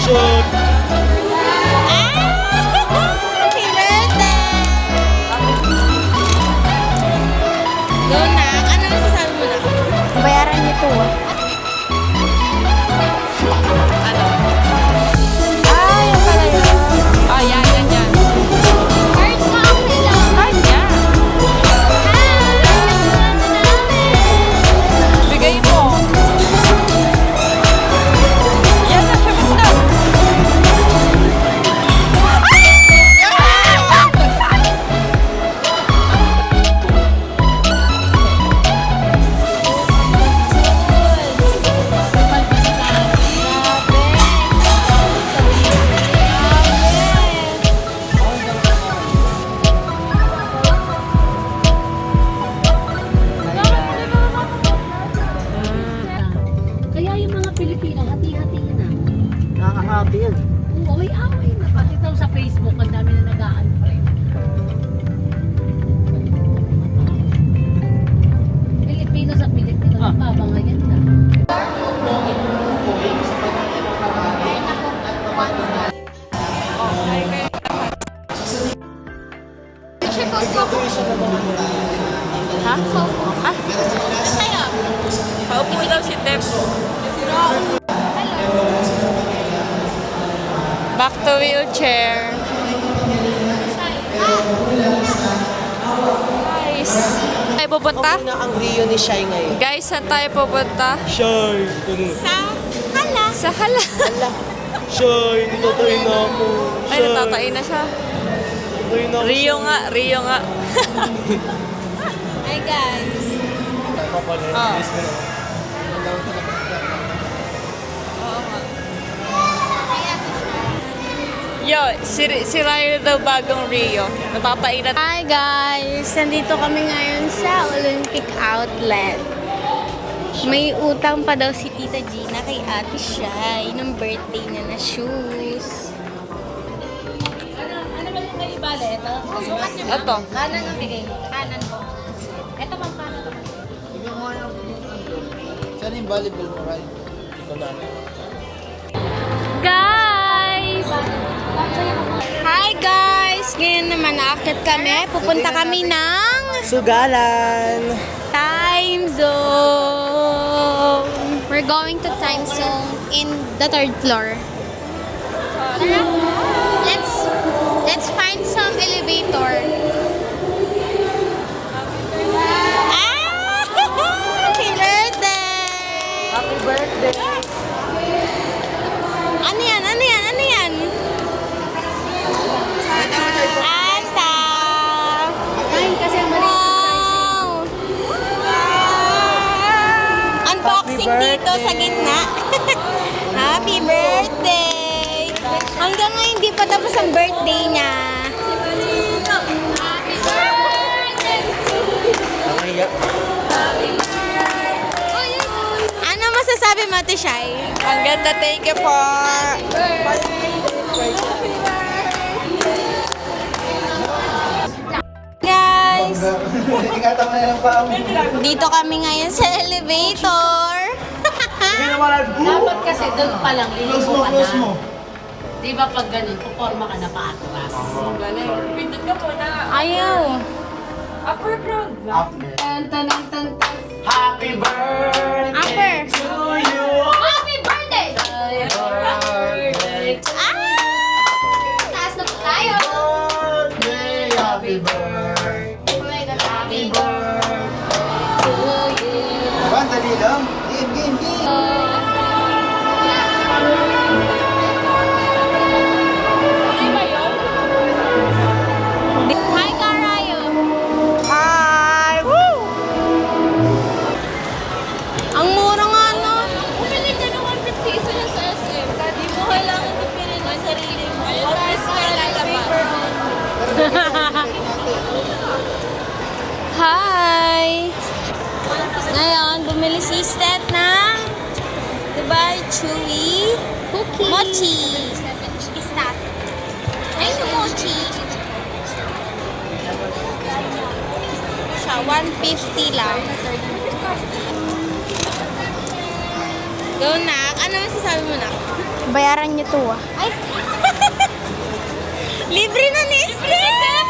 Sure. Happy birthday! Go na. Ano masasabi mo na? Bayaran niyo to. Ano? Ay, yung pala yun. Oh, yan. Card na okay lang. Card niya. Bigay mo. Yan na siya, basta. Kaya yung mga Pilipino, hati-hati na. Nakakahati yan. Oo, away na. Pati daw sa Facebook, ang dami na nag-unfriend. Pilipino sa Pilipino, nababangayan na. Ha? Ah? Paupo daw si Tep. Back to wheelchair. Guys. Tayo pupunta? Okay na ang Rio ni Shai ngayon. Guys, saan tayo pupunta? Shai. Sa hala. Sa hala. Shai. Natatayin na ako. Ay, natatain na siya. Natatayin na ako. Rio nga. Hi guys. Ah. Yo, si Ryan daw bagong Rio. Natatain na. Hi guys! Nandito kami ngayon sa Olympic Outlet. May utang pa daw si Tita Gina kay Ate Shai ng birthday niya na shoes. Ano ba yung may ibala? Ito? Sukat niyo ba? Ito. Kanan ang bigay mo. Kanan po. Ito ma'am, kanan naman. Saan yung volleyball mo, Ryan? Ito na. Guys! Hi guys! Ngayon naman nakakit kami. Pupunta kami ng Sugalan. Time Zone. We're going to Time Zone in the 3rd floor. Tara, let's find some elevator. Ah! Happy birthday! Happy birthday. Ano yan? Ano yan? Ano yan? Asa! Ay, kasi mali. Wow! Unboxing dito sa gitna. Happy birthday! Hanggang ngayon hindi pa tapos ang birthday niya. Happy birthday! Nakahiya. Ano masasabi mo, Ate Shai? Ang ganda, thank you po. Guys, Ingatan mo na lang pa. dito kami ngayon sa elevator. Dapat kasi doon pa lang, Close liligo mo, ka close na. mo. Di ba pag ganun, puporma ka na paatras. Pindot ka po na. Ayaw. Upper ground lang. Tan, tan, tan, tan, tan. Happy birthday Upper. to you. Happy birthday! Birthday. Taas na po tayo. Birthday. Happy birthday. Happy birthday. Ba, dali lang. Game. Hi, Karayo. Hi! Woo! Ang mura nga, no? Bumili ka ng 150 isa lang sa SM. Hindi mo kailangan ipinin ang sarili mo. Always ka lalabas. Hi! Ngayon, bumili si Steph ng Dubai Chewy Mochi. Stop. Ay, yung mochi. Siya, 150 lang. Go, Nak. Ano masasabi mo, Nak? Bayaran niyo to, ah. Ay! Libre na ni Step!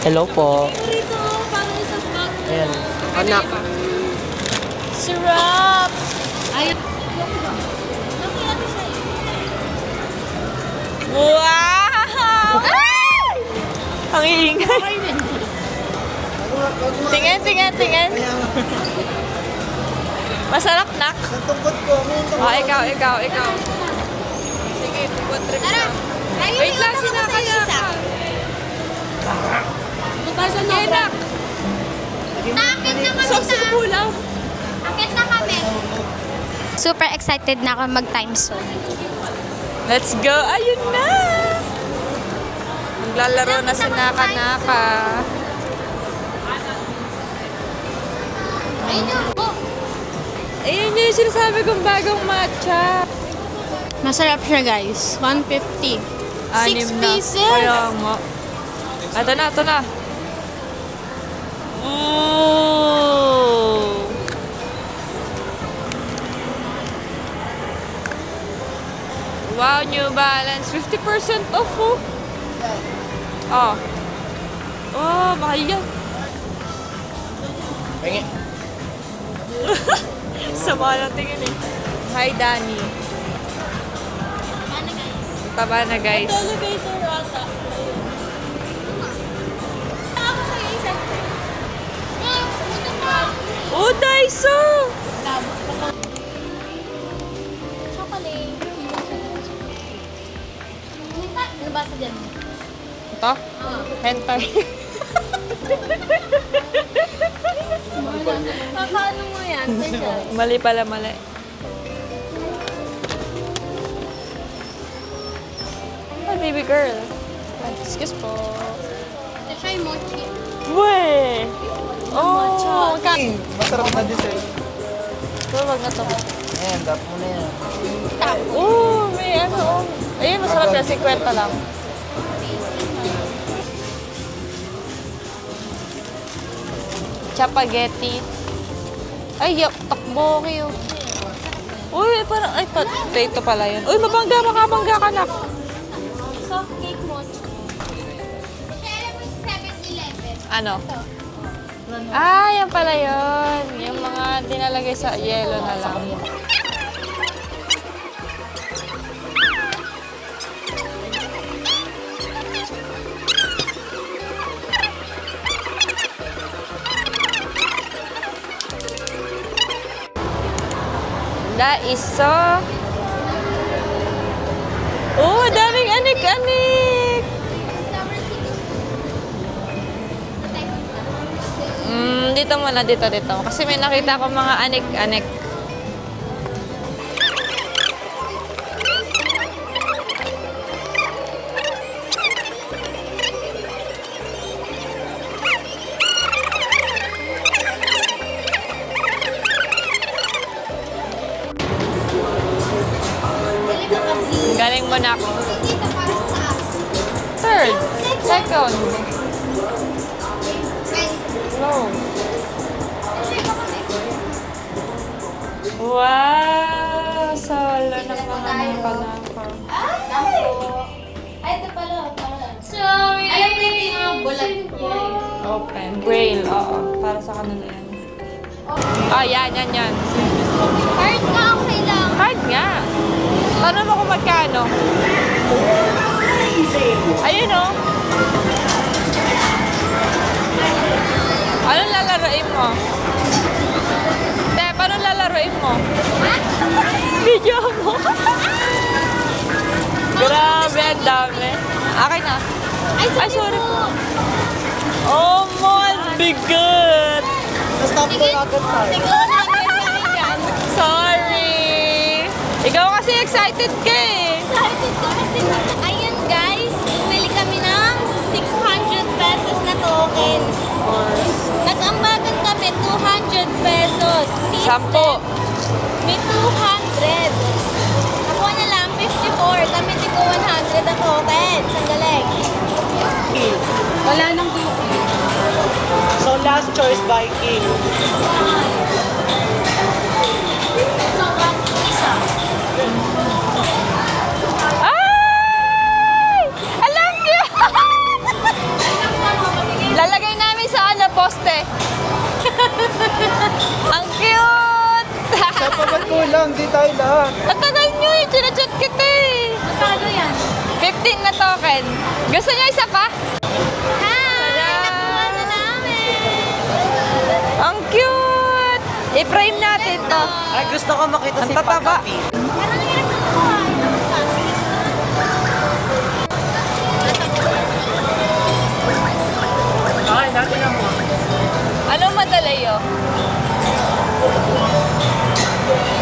Hello po. Ito, parang sa bag. Ayan. Anak. Sarap! Ay, Wow! Ang ingay. Tingin, tingin, tingin. Masarap, Nak. Tungkot ko. Ikaw. Sige, food trip na. Wait lang, sinakaya ka. Butasan na Sige, Nak. Nakakit na kami Sauce ko lang. Akit na kami. Super excited na ako mag-time zone. Let's go. Ayun na. Maglalaro na si Naka-Naka. Ayun yun. Oh. Ayun yung sinasabi kong bagong matcha. Masarap siya, guys. 150. Anim 6 na. pieces. Kaya nga. Ito na. Ooh. Wow, New Balance. 50% off, oh. Oh, mahal yan. Pengi. Sama ng tingin eh. Hi, Danny. Taba na, guys. Elevator ata. Ako sa'yo isa. Oh, Daiso! Chocolate. Ano ba sa dyan? Ito? Hentai. Paano mo yan? Mali pala, mali. Hi, baby girl. Excuse po. Try mochi. Uwe! Oh, Masarap na dessert. ito, wag na to. Ayan, tap mo na yan. Oh, may ano. Ayun, masarap yan. 50 lang. Chapaghetti. Ay, takbo kayo. Uy, parang, potato pala yun. Uy, makabangga ka na. Soft cake mochi. Kaya mo sa 7-Eleven. Ano? Ah, yan pala yun. Yung mga dinalagay sa yelo na lang. Daiso. Oh, daming anik-anik. Dito muna, dito. Kasi may nakita ko mga anik-anik. Galing mo na ako. Dito para sa taas. Third. Second. No. Wow! Solo ng mga naka-naka. Ay, ito pala. Sorry. Alam mo yung mga bulat niya. Open. Braille. Oo. Para sa kanila yan. Ah, yan. Card na ako kailangan. Card nga. Tanong mo kung magkano. Ayun, oh. Anong lalaroin mo? Te, paano lalaroin mo? Video mo. Grabe, ang dami. Akin na. Ay, sorry po. Oh my, bigat. Sa-stop ko agad tayo. Tignan natin kami dyan. Sorry. Ikaw kasi excited ka eh. Excited ko kasi. Ayan guys, bumili kami ng 600 pesos na tokens. Nag-ambagan kami 200 pesos. Sampo. May 200. Ako na lang 54. Kami tigko 100 na tokens. Ang galing. wala nang cookie. So last choice, Viking. lang, di tayo lahat. Ang tagal nyo eh, chinachat kita eh. Magkano yan? 15 na token. Gusto nyo isa pa? Hi! Nakuha na namin! Ang cute! I-frame natin to. Ay, gusto ko makita Ang si tataba. Pagkapi. Parang hirap na kuha. Okay, natin lang mo. Anong madalayo?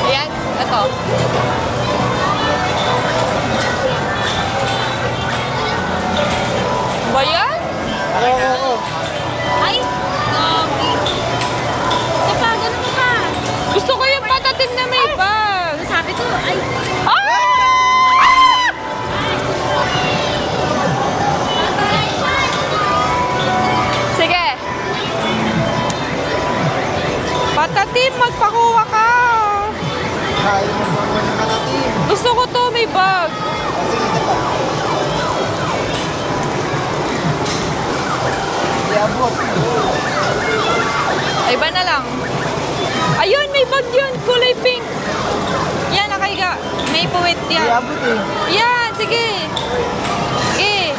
Ayan, ito. Ba yan? Oo. Ay! Grabe! Sa pa, ganun pa. Gusto ko yung patatim na may bag. Sabi ko, ay! Ah! Sige. Patatim, magpakuha ka. Kaya mo ba ng kanatim? Gusto ko to, may bag. Sige, isa pa. Iabot. Ay, iba na lang. Ayun, may bag yun. Kulay pink. Yan, nakaiga. May puwit yan. Iabot eh. Yan, sige. Sige.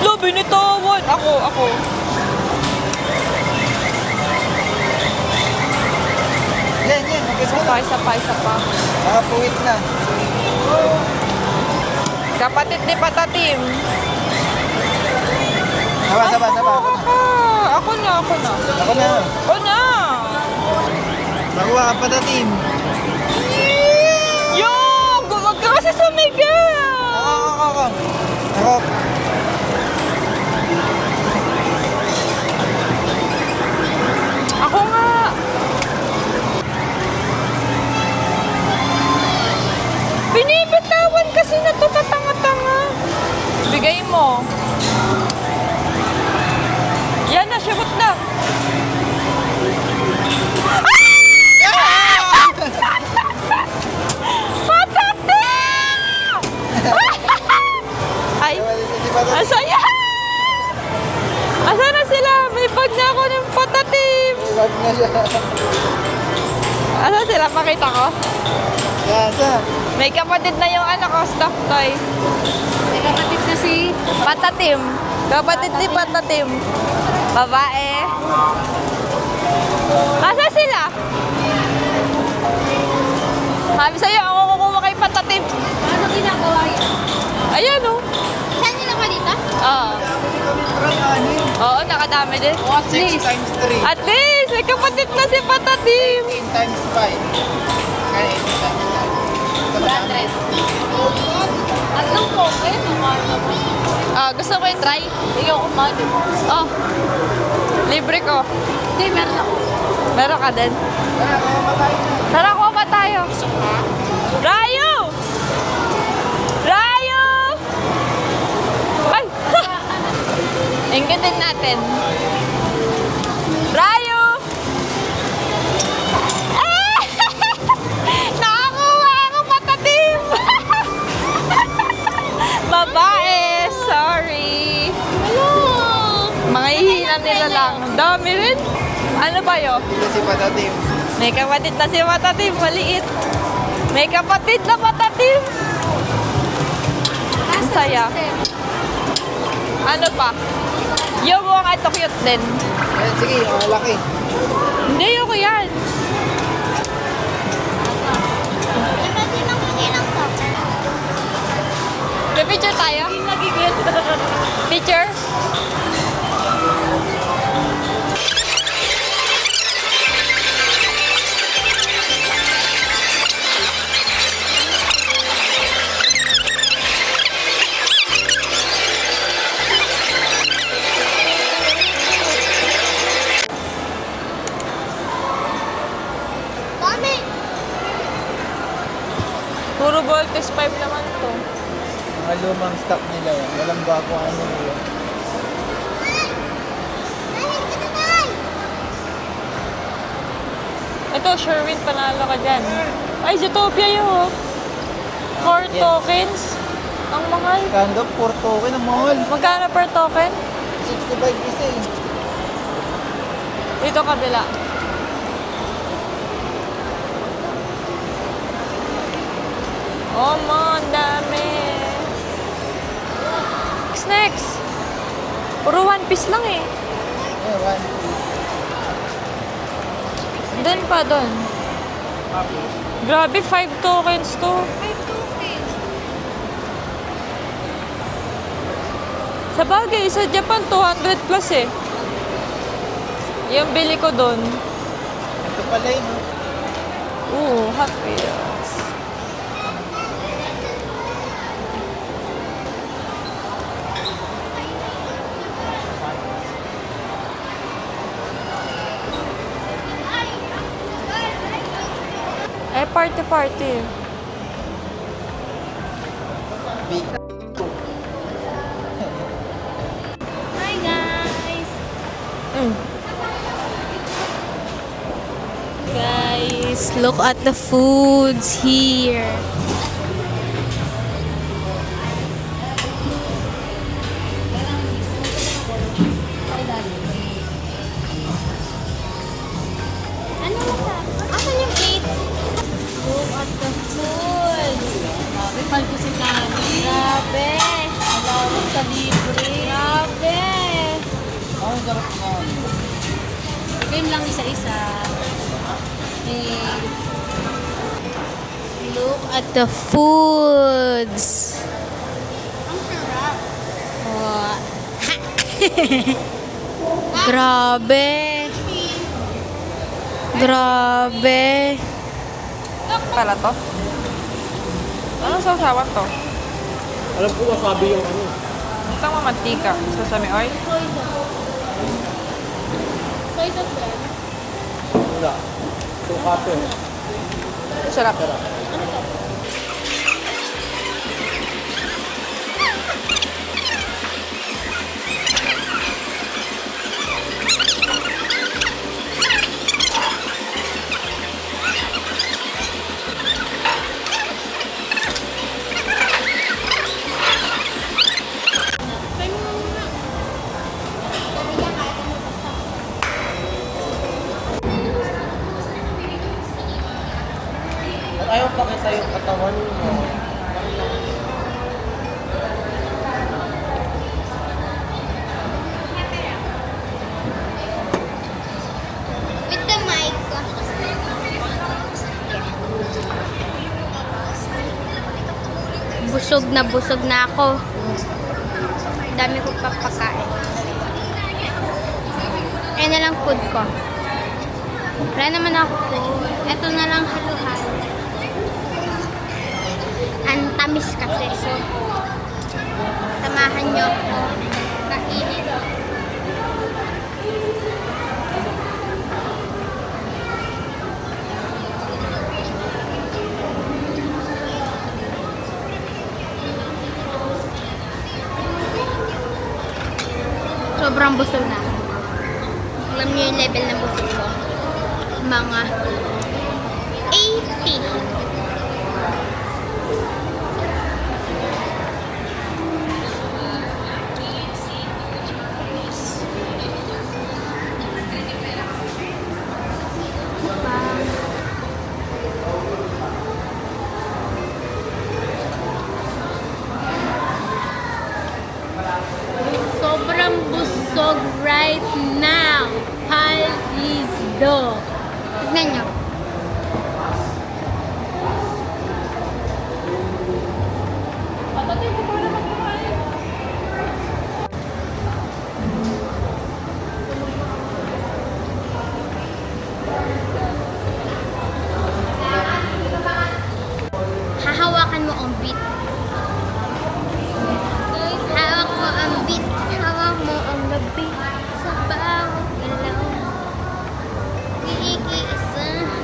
Lo, binitawan. Ako. Yan, maganda na. Isa pa. Nakapuwit na. Kapatid ni Patatim. Saba. Ako na. Ako na. Ako na. Makuha ka patatim. Yo! Gumag ka kasi sa Miguel! Ako. Ako nga. Binibitawan kasi na to katanga-tanga. Bigay mo. Yan na, syabot na. Patatim! Ay, ang saya! Asa na sila? May bag na ako ng patatim. Ilag na siya. Asa sila? Pakita ko. Yan, May kapatid na yung anak ko, stuffed toy. May kapatid na si... Patatim. Kapatid ni Patatim. Babae. Asa sila? Sabi sa'yo, ako kukuha kay Patatim. Ano ginagawa yan? Ayan o. Saan nila ka dito? Oo. Oo, nakadami din. At 6 least. times 3. At least, may kapatid na si Patatim. 18 times 5. Kaya 18 times 5. Tatlong po. Ayun, naman naman. Gusto mo yung try? Hindi ako kumali. Oh. Libre ko. Hindi, meron ako. Meron ka din? Tara, kuha pa tayo. Rayo! Rayo! Ay! Inggitin natin. Rayo! Ah! Nakakuha ako patatim! Babae! Sorry! Mga hihinan nila lang. Ang dami rin. Ano ba yun? Ito si patatim. May kapatid na si Patatim, maliit. May kapatid na Patatim. Ang saya. Ano pa? Yung mga ito cute din. Ayan, sige, laki. Hindi, yung yan. Iba din ang ilang to. May picture tayo? Picture? Dami! Puro voltage pipe naman to. Mga lumang stock nila yan. Walang bago ano nila. Ito, Sherwin, panalo ka dyan. Ay, Zootopia yun. 4 tokens. Ang mahal. Kando, 4 token ang mahal. Magkano per token? 65 isa eh. Dito kabila. Oh, man, dami. Next. Puro one piece lang eh. One. Doon pa, doon. Grabe, 5 tokens to. 5 tokens. Sa bagay, sa Japan, 200 plus eh. Yung bili ko doon. Ito pala yun. Hot Wheels. Party. Big. Hi guys! Guys, look at the foods here. Ano ba? Asan yung plate? Look at the foods. Grabe, paldo si Nani. Grabe. Alawag sa libre. Grabe. Ang sarap nga. Game lang isa-isa. Eh, Look at the foods. ang sarap. Wow. Grabe. Grabe. Pala to? Anong sausawan to? Alam ko wasabi yung ano. Ito ang mamantika. Sesame oil. Soy sauce ba yan? Wala. Sukato. Sarap. Ayaw pakita yung katawan mo. With the mic. Busog na ako. Dami ko papakain. Ayan na lang food ko. Wala naman ako food. Ito na lang halo-halo. Ang tamis kasi. So, samahan niyo ako. Kainin. Sobrang busog na. Alam niyo yung level ng busog ko. Mga 80. Sobrang busog right now. Hal is do. Tignan nyo. Hahawakan mo ang beat. Hawak mo ang beat. Hawak mo ang beat. Sa bawat galaw. Iigiisa.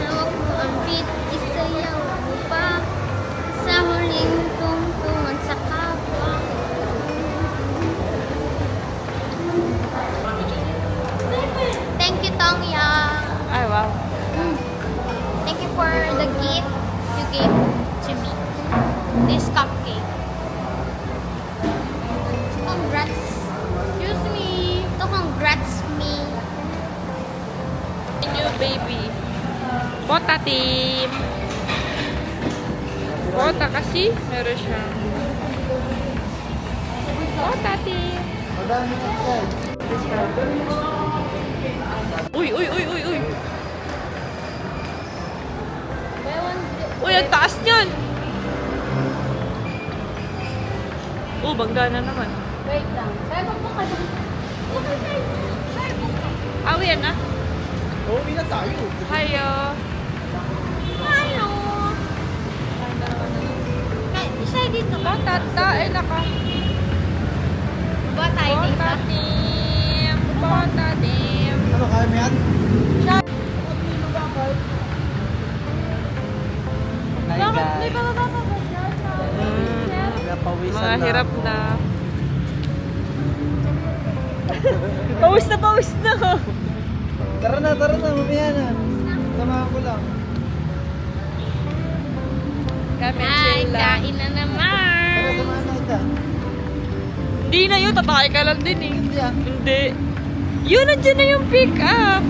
baby. Bota team. Bota kasi. Meron siyang. Bota team. Madami na siya. Uy, uy, uy, uy, uy. Uy, ang taas niyan. Oh, bangga na naman. Wait lang. Kaya pa ka doon. Awi yan na. Uuwi na tayo. Hayo. Hello. Siya dito. Bota, tae na ka. Ba tayo dito? Bota team. Bota team. Ano, kaya mo yan? Hi guys. Napawisan Mga na hirap ako. na. Pawis na, pawis na. Tara na, mamaya na. Samahan ko lang. Kami, Ay, chill lang. kain na Tara, naman. samahan na kita. Hindi na yun, tatay ka lang din eh. Hindi ah. Hindi. Yun, nandiyan na yung pick up.